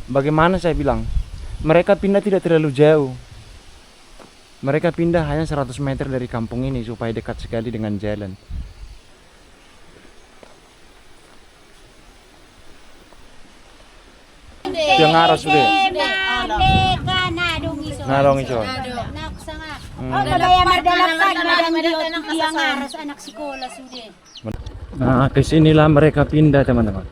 Bagaimana saya bilang? Mereka pindah tidak terlalu jauh. Mereka pindah hanya 100 meter dari kampung ini supaya dekat sekali dengan jalan. Yang aras sudah. Ngadong iso. Nah, kesinilah mereka pindah teman-teman.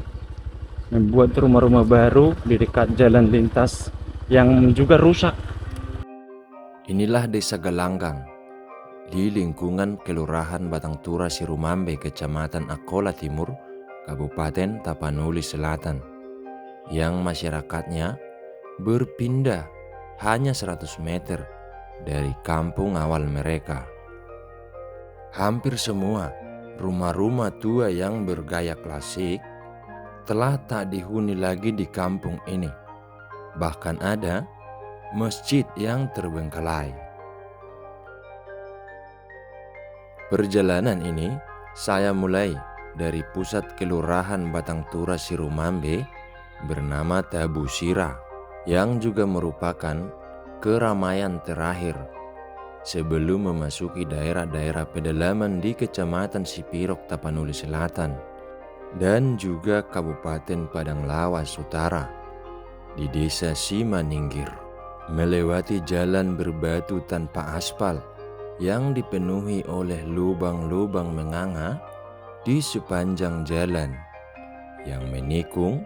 Membuat rumah-rumah baru di dekat jalan lintas yang juga rusak. Inilah Desa Galanggang di lingkungan Kelurahan Batangtura Sirumambe, Kecamatan Akola Timur, Kabupaten Tapanuli Selatan, yang masyarakatnya berpindah hanya 100 meter dari kampung awal mereka. Hampir semua rumah-rumah tua yang bergaya klasik telah tak dihuni lagi di kampung ini. Bahkan ada masjid yang terbengkalai. Perjalanan ini saya mulai dari pusat Kelurahan Batangtura Sirumambe bernama Tabu Sira, yang juga merupakan keramaian terakhir sebelum memasuki daerah-daerah pedalaman di Kecamatan Sipirok, Tapanuli Selatan, dan juga Kabupaten Padang Lawas Utara di Desa Simaningkir. Melewati jalan berbatu tanpa aspal yang dipenuhi oleh lubang-lubang menganga di sepanjang jalan yang menikung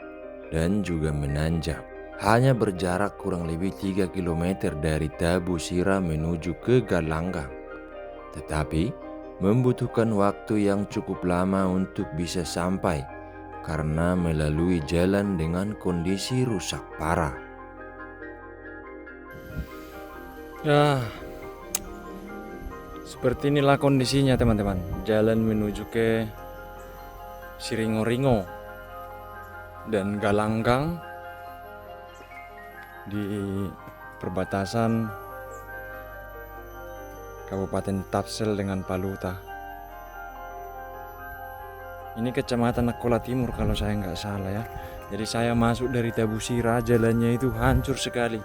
dan juga menanjak. Hanya berjarak kurang lebih 3 km dari Tabu Sira menuju ke Galanggang, tetapi membutuhkan waktu yang cukup lama untuk bisa sampai karena melalui jalan dengan kondisi rusak parah. Ya, seperti inilah kondisinya teman-teman. Jalan menuju ke Siringoringo dan Galanggang di perbatasan Kabupaten Tapsel dengan Paluta. Ini Kecamatan Akola Timur kalau saya nggak salah ya. Jadi saya masuk dari Tabu Sira, jalannya itu hancur sekali.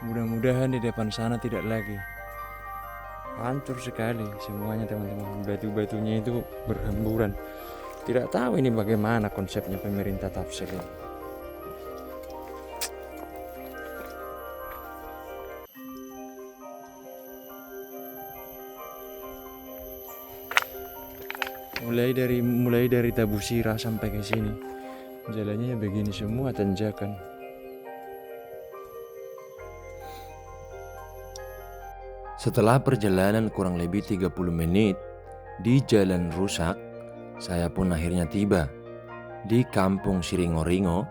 Mudah-mudahan di depan sana tidak lagi. Hancur sekali semuanya teman-teman. Batu-batunya itu berhamburan. Tidak tahu ini bagaimana konsepnya pemerintah Tapsel ini. Mulai dari Tabu Sira sampai ke sini. Jalannya begini semua, tanjakan. Setelah perjalanan kurang lebih 30 menit di jalan rusak, saya pun akhirnya tiba di kampung Siringoringo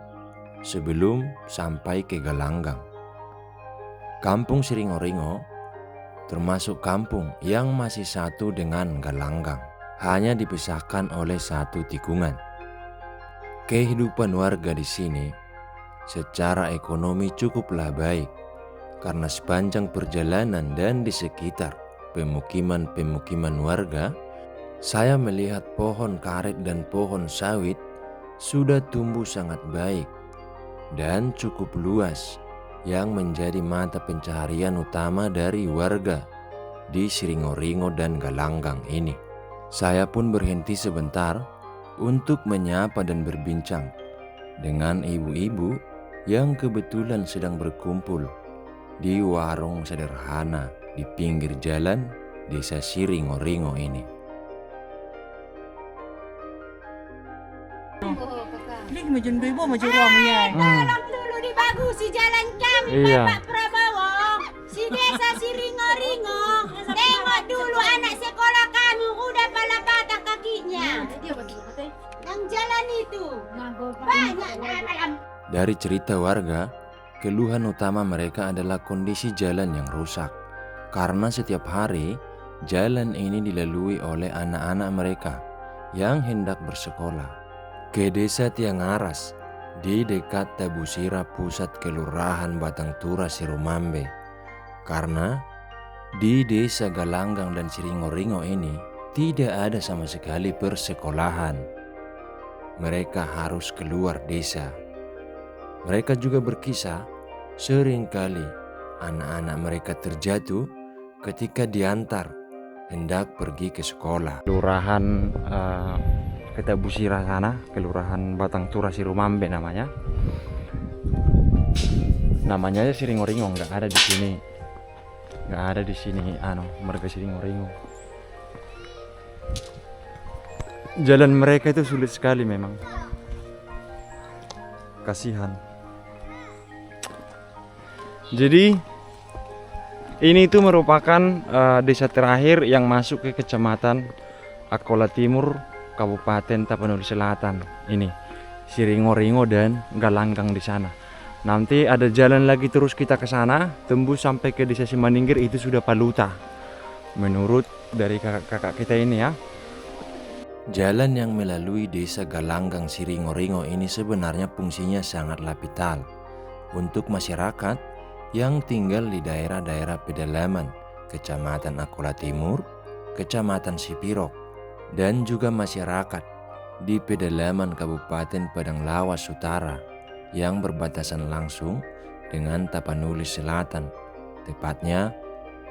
sebelum sampai ke Galanggang. Kampung Siringoringo termasuk kampung yang masih satu dengan Galanggang, hanya dipisahkan oleh satu tikungan. Kehidupan warga di sini secara ekonomi cukuplah baik, karena sepanjang perjalanan dan di sekitar pemukiman-pemukiman warga, saya melihat pohon karet dan pohon sawit sudah tumbuh sangat baik dan cukup luas, yang menjadi mata pencaharian utama dari warga di Siringoringo dan Galanggang ini. Saya pun berhenti sebentar untuk menyapa dan berbincang dengan ibu-ibu yang kebetulan sedang berkumpul di warung sederhana di pinggir jalan Desa Siringoringo ini. Ini majun ribu majun rom ya. Tolong dulu dibagusi jalan kami, Iya. Bapak Prabowo. Si Desa Siringoringo. Tengok dulu anak sekolah kami udah pala patah kakinya. Yang jalan itu banyak malam. Dari cerita warga, keluhan utama mereka adalah kondisi jalan yang rusak, karena setiap hari jalan ini dilalui oleh anak-anak mereka yang hendak bersekolah ke Desa Tiangaras di dekat Tabu Sira, pusat Kelurahan Batangtura Sirumambe. Karena di Desa Galanggang dan Siringoringo ini tidak ada sama sekali persekolahan. Mereka harus keluar desa. Mereka juga berkisah seringkali anak-anak mereka terjatuh ketika diantar hendak pergi ke sekolah. Kelurahan Ketabusira sana, Kelurahan Batang Tura Sirumambe namanya. Namanya aja Siringoringo, nggak ada di sini. Nggak ada di sini marga Siringoringo. Jalan mereka itu sulit sekali memang. Kasihan. Jadi ini itu merupakan desa terakhir yang masuk ke Kecamatan Akola Timur, Kabupaten Tapanuli Selatan. Ini Siringoringo dan Galanggang di sana. Nanti ada jalan lagi terus kita ke sana, tembus sampai ke desa Simaningkir, itu sudah Paluta. Menurut dari kakak-kakak kita ini ya. Jalan yang melalui desa Galanggang Siringoringo ini sebenarnya fungsinya sangatlah vital untuk masyarakat yang tinggal di daerah-daerah pedalaman Kecamatan Akola Timur, Kecamatan Sipirok, dan juga masyarakat di pedalaman Kabupaten Padang Lawas Utara yang berbatasan langsung dengan Tapanuli Selatan, tepatnya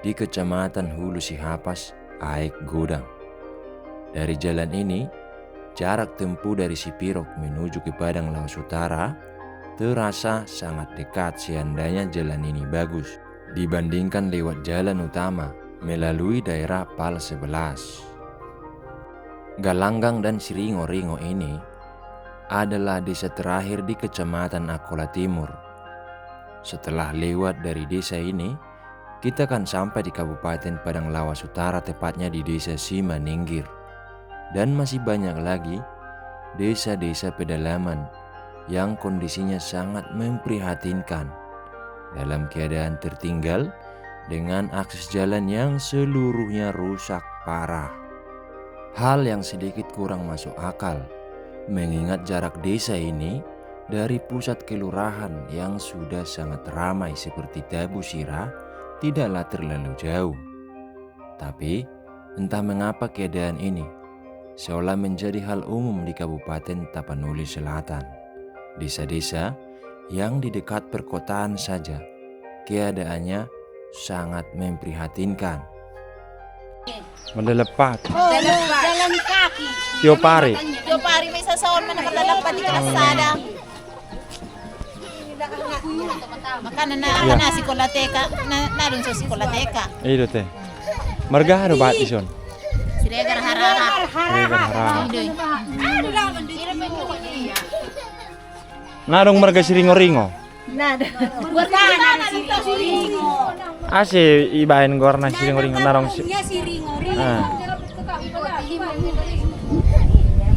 di Kecamatan Hulu Sihapas, Aek Godang. Dari jalan ini, jarak tempuh dari Sipirok menuju ke Padang Lawas Utara terasa sangat dekat seandainya jalan ini bagus dibandingkan lewat jalan utama melalui daerah Pal 11. Galanggang dan Siringoringo ini adalah desa terakhir di Kecamatan Akola Timur. Setelah lewat dari desa ini, kita akan sampai di Kabupaten Padang Lawas Utara, tepatnya di desa Simaningkir. Dan masih banyak lagi desa-desa pedalaman yang kondisinya sangat memprihatinkan, dalam keadaan tertinggal dengan akses jalan yang seluruhnya rusak parah. Hal yang sedikit kurang masuk akal, mengingat jarak desa ini dari pusat kelurahan yang sudah sangat ramai seperti Tabusira tidaklah terlalu jauh. Tapi entah mengapa keadaan ini seolah menjadi hal umum di Kabupaten Tapanuli Selatan. Desa-desa yang di dekat perkotaan saja keadaannya sangat memprihatinkan. Mendelepat. Jalan kaki. Tiopari. Tiopari may sasaon man nakadalapat di kalsada. Makana na Sikolateka, na dun sa Sikolateka. Itu teh. Marga haro bat ison. Siregar harara. Siregar harara. Idoy. Narong marga Siringoringo. Bukan dito Siringo. Ase ibahin gor na Siringoringo narong Siringoringo.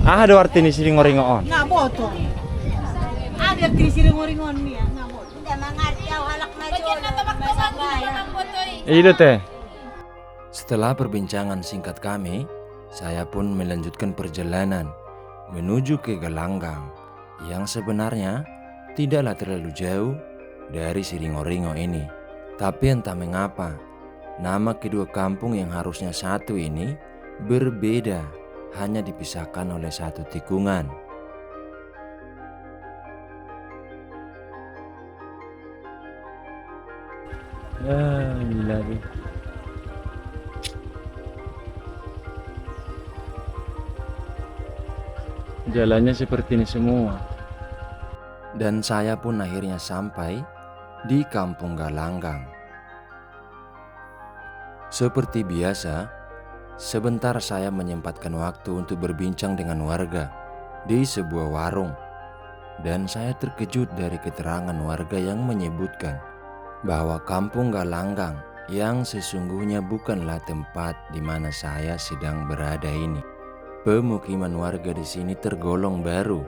Ada arti ni Siringoringo on. Nga boto. Ada di Siringoringon niya, nga boto. Hindi mangarti aw halak na jolo. Itu teh. Setelah perbincangan singkat kami, saya pun melanjutkan perjalanan menuju ke Galanggang yang sebenarnya tidaklah terlalu jauh dari Siringoringo ini. Tapi entah mengapa, nama kedua kampung yang harusnya satu ini berbeda, hanya dipisahkan oleh satu tikungan. Gila deh. Jalannya seperti ini semua. Dan saya pun akhirnya sampai di Kampung Galanggang. Seperti biasa, sebentar saya menyempatkan waktu untuk berbincang dengan warga di sebuah warung. Dan saya terkejut dari keterangan warga yang menyebutkan bahwa Kampung Galanggang yang sesungguhnya bukanlah tempat di mana saya sedang berada ini. Pemukiman warga di sini tergolong baru.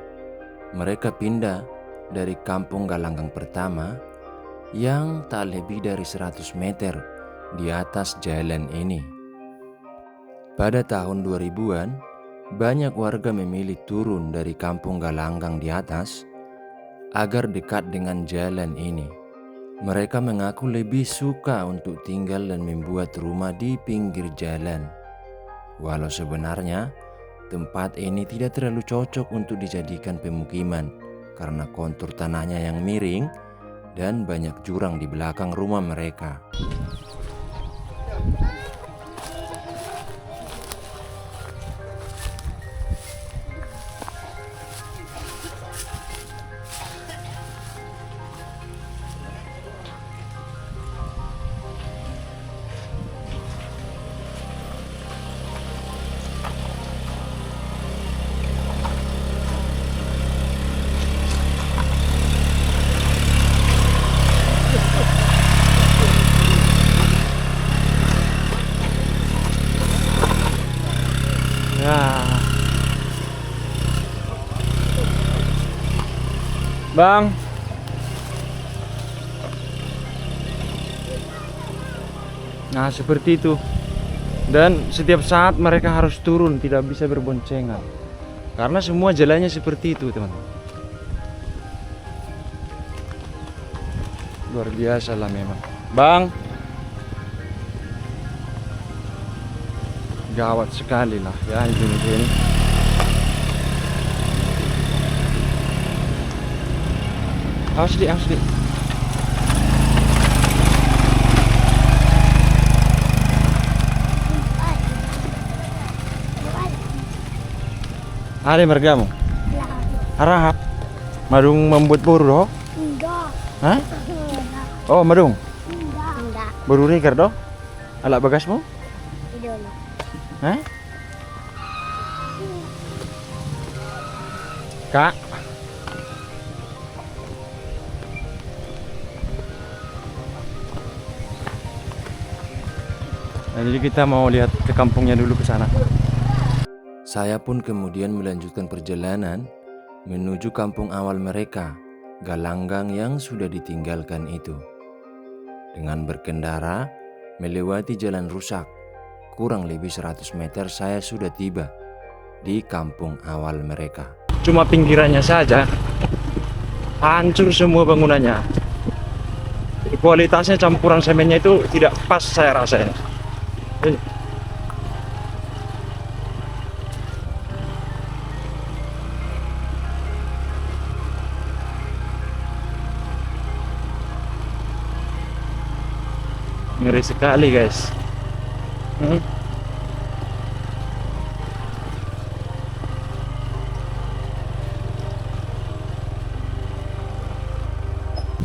Mereka pindah dari Kampung Galanggang pertama yang tak lebih dari 100 meter di atas jalan ini. Pada tahun 2000-an, banyak warga memilih turun dari Kampung Galanggang di atas agar dekat dengan jalan ini. Mereka mengaku lebih suka untuk tinggal dan membuat rumah di pinggir jalan. Walau sebenarnya tempat ini tidak terlalu cocok untuk dijadikan pemukiman karena kontur tanahnya yang miring dan banyak jurang di belakang rumah mereka. Ya. Bang. Nah, seperti itu. Dan setiap saat mereka harus turun, tidak bisa berboncengan. Karena semua jalannya seperti itu, teman-teman. Luar biasa lah memang. Bang. Gawat sekali lah ya ini. Awas di. Ada mergamu? Arahap. Madung membuat boru doh? Enggak. Hah? Oh, madung. Enggak. Boru reker doh? Alak bagasmu? Idolo. Hah? Kak. Nah, jadi kita mau lihat ke kampungnya dulu ke sana. Saya pun kemudian melanjutkan perjalanan menuju kampung awal mereka, Galanggang yang sudah ditinggalkan itu. Dengan berkendara melewati jalan rusak, kurang lebih 100 meter saya sudah tiba di kampung awal mereka. Cuma pinggirannya saja hancur semua bangunannya. Kualitasnya campuran semennya itu tidak pas saya rasain. Ngeri sekali guys.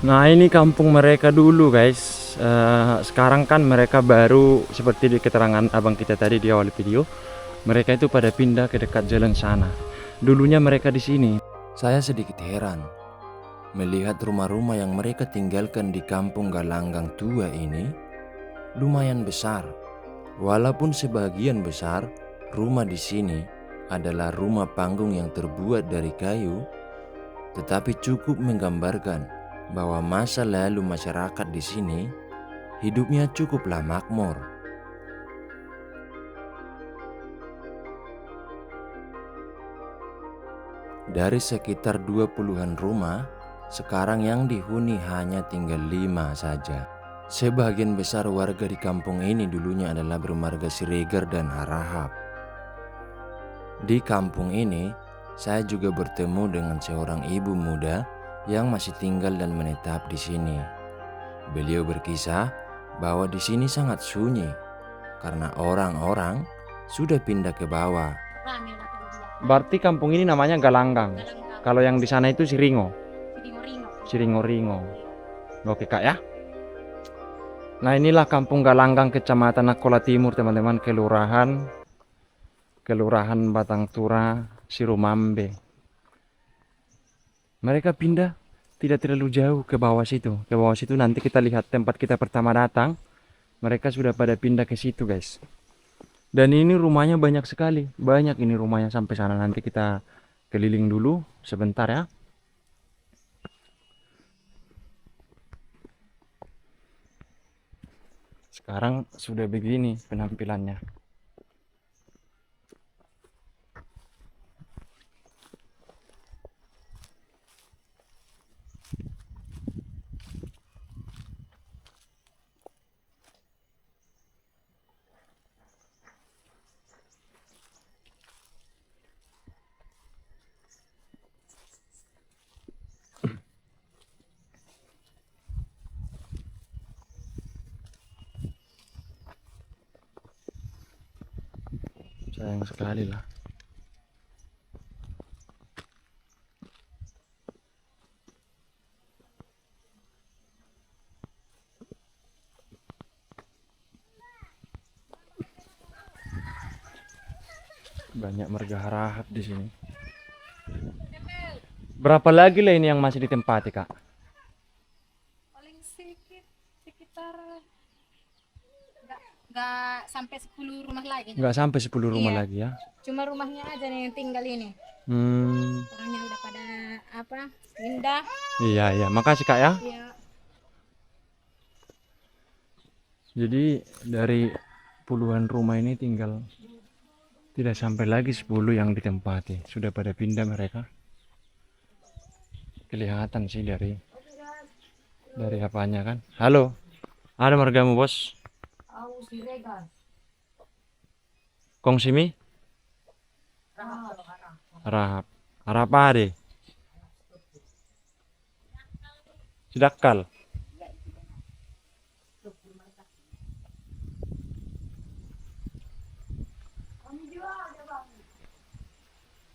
Nah, ini kampung mereka dulu guys. Sekarang kan mereka baru seperti di keterangan abang kita tadi di awal video, mereka itu pada pindah ke dekat jalan sana. Dulunya mereka di sini. Saya sedikit heran melihat rumah-rumah yang mereka tinggalkan di kampung Galanggang tua ini lumayan besar. Walaupun sebagian besar rumah di sini adalah rumah panggung yang terbuat dari kayu, tetapi cukup menggambarkan bahwa masa lalu masyarakat di sini hidupnya cukuplah makmur. Dari sekitar 20-an rumah, sekarang yang dihuni hanya tinggal 5 saja. Sebagian besar warga di kampung ini dulunya adalah bermarga Siregar dan Harahap. Di kampung ini, saya juga bertemu dengan seorang ibu muda yang masih tinggal dan menetap di sini. Beliau berkisah bahwa di sini sangat sunyi karena orang-orang sudah pindah ke bawah. Berarti kampung ini namanya Galanggang. Kalau yang di sana itu Siringo. Siringo-ringo. Oke kak ya. Nah, inilah kampung Galanggang, Kecamatan Nakola Timur, teman-teman, Kelurahan Batangtura, Sirumambe. Mereka pindah tidak terlalu jauh ke bawah situ. Ke bawah situ nanti kita lihat tempat kita pertama datang. Mereka sudah pada pindah ke situ, guys. Dan ini rumahnya banyak sekali. Banyak ini rumahnya sampai sana. Nanti kita keliling dulu sebentar ya. Sekarang sudah begini penampilannya. Sayang sekali lah. Banyak marga harahap di sini. Berapa lagi lah ini yang masih ditempati, Kak? Paling sedikit, sekitar nggak sampai 10 rumah lagi. Nggak sampai 10 rumah Iya. lagi ya. Cuma rumahnya aja nih yang tinggal ini. Hmm, Orangnya udah pada apa? Pindah. iya iya, makasih Kak ya. Iya. Jadi dari puluhan rumah ini tinggal tidak sampai lagi 10 yang ditempati. Sudah pada pindah mereka. Kelihatan sih dari apanya kan. Halo. Ada margamu, Bos? Kong Simi? Rahap. Harap apa deh? Sidakal.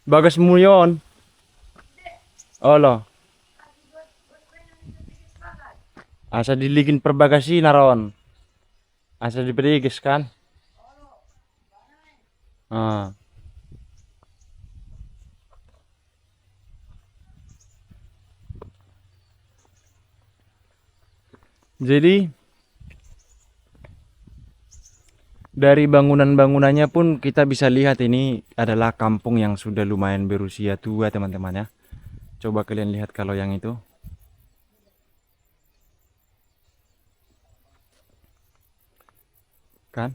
Bagas Mulyon. Olo. Asa diligin perbagasi naron. Asa diperigis kan? Ah. Jadi dari bangunan-bangunannya pun kita bisa lihat ini adalah kampung yang sudah lumayan berusia tua, teman-teman ya. Coba kalian lihat kalau yang itu. Kan?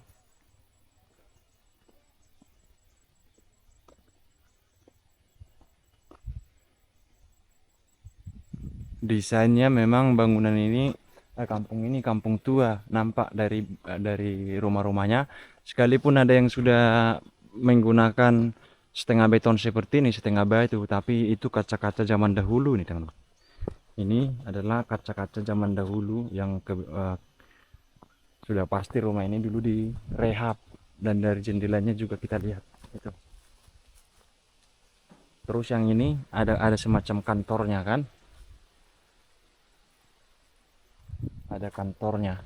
Desainnya memang bangunan ini kampung ini kampung tua, nampak dari rumah-rumahnya. Sekalipun ada yang sudah menggunakan setengah beton seperti ini, setengah batu, tapi itu kaca-kaca zaman dahulu nih, teman-teman. Ini adalah kaca-kaca zaman dahulu yang sudah pasti rumah ini dulu direhab, dan dari jendelanya juga kita lihat itu. Terus yang ini ada semacam kantornya kan? Ada kantornya.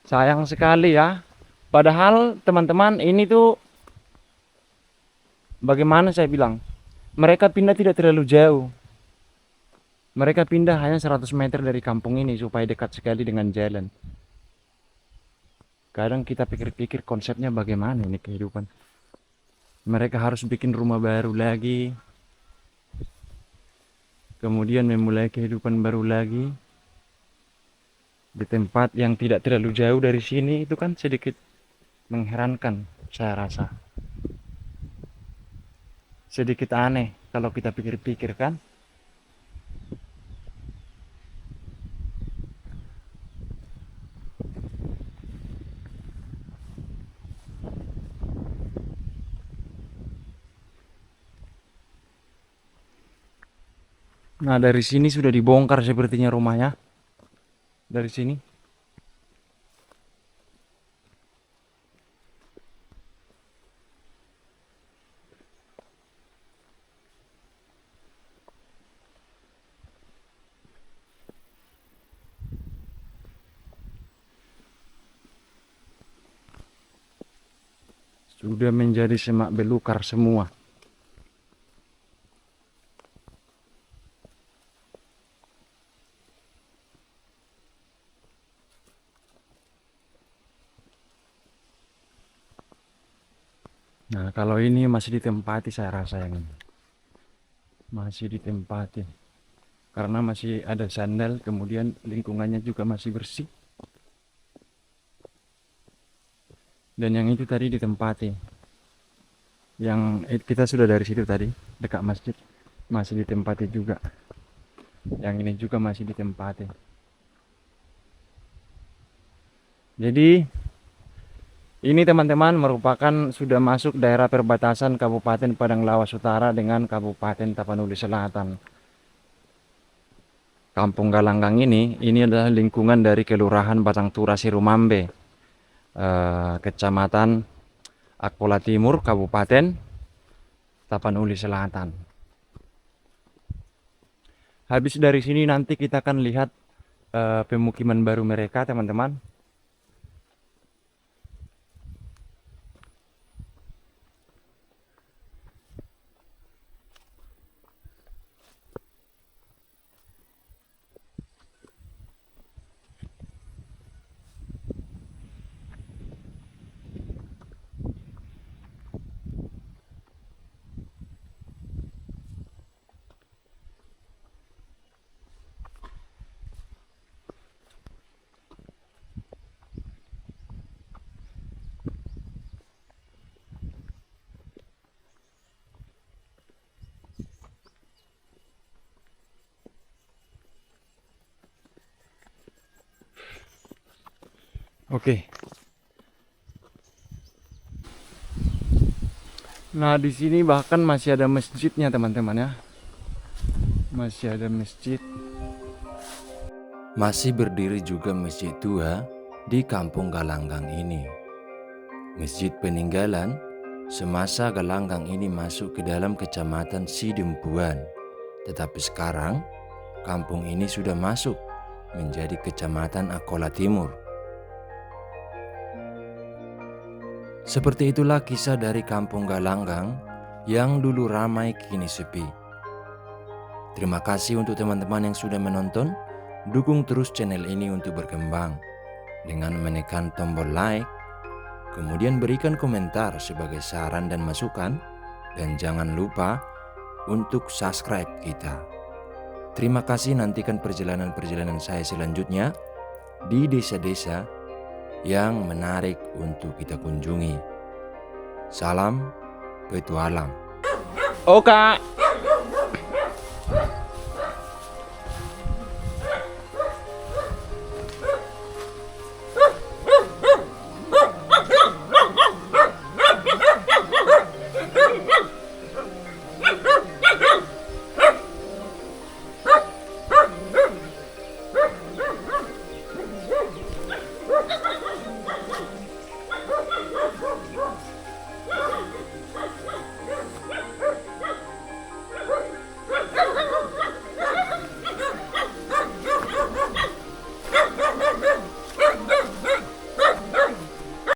Sayang sekali ya. Padahal teman-teman ini tuh bagaimana saya bilang? Mereka pindah tidak terlalu jauh. Mereka pindah hanya 100 meter dari kampung ini supaya dekat sekali dengan jalan. Kadang kita pikir-pikir konsepnya bagaimana ini kehidupan. Mereka harus bikin rumah baru lagi. Kemudian memulai kehidupan baru lagi. Di tempat yang tidak terlalu jauh dari sini, itu kan sedikit mengherankan saya rasa. Sedikit aneh kalau kita pikir-pikir kan. Nah, dari sini sudah dibongkar sepertinya rumahnya. Dari sini. Sudah menjadi semak belukar semua. Nah, kalau ini masih ditempati saya rasa yang ini. Masih ditempati. Karena masih ada sandal, kemudian lingkungannya juga masih bersih. Dan yang itu tadi ditempati. Yang kita sudah dari situ tadi, dekat masjid, masih ditempati juga. Yang ini juga masih ditempati. Jadi Ini teman-teman merupakan sudah masuk daerah perbatasan Kabupaten Padang Lawas Utara dengan Kabupaten Tapanuli Selatan. Kampung Galanggang ini adalah lingkungan dari Kelurahan Batangtura Sirumambe, Kecamatan Akpola Timur, Kabupaten Tapanuli Selatan. Habis dari sini nanti kita akan lihat pemukiman baru mereka, teman-teman. Oke. Nah, di sini bahkan masih ada masjidnya, teman-teman ya. Masih ada masjid. Masih berdiri juga masjid tua di kampung Galanggang ini. Masjid peninggalan semasa Galanggang ini masuk ke dalam kecamatan Sidempuan. Tetapi sekarang kampung ini sudah masuk menjadi kecamatan Akpola Timur. Seperti itulah kisah dari kampung Galanggang yang dulu ramai kini sepi. Terima kasih untuk teman-teman yang sudah menonton. Dukung terus channel ini untuk berkembang dengan menekan tombol like, kemudian berikan komentar sebagai saran dan masukan, dan jangan lupa untuk subscribe kita. Terima kasih, nantikan perjalanan-perjalanan saya selanjutnya di desa-desa yang menarik untuk kita kunjungi. Salam petualang. Oh, Kak.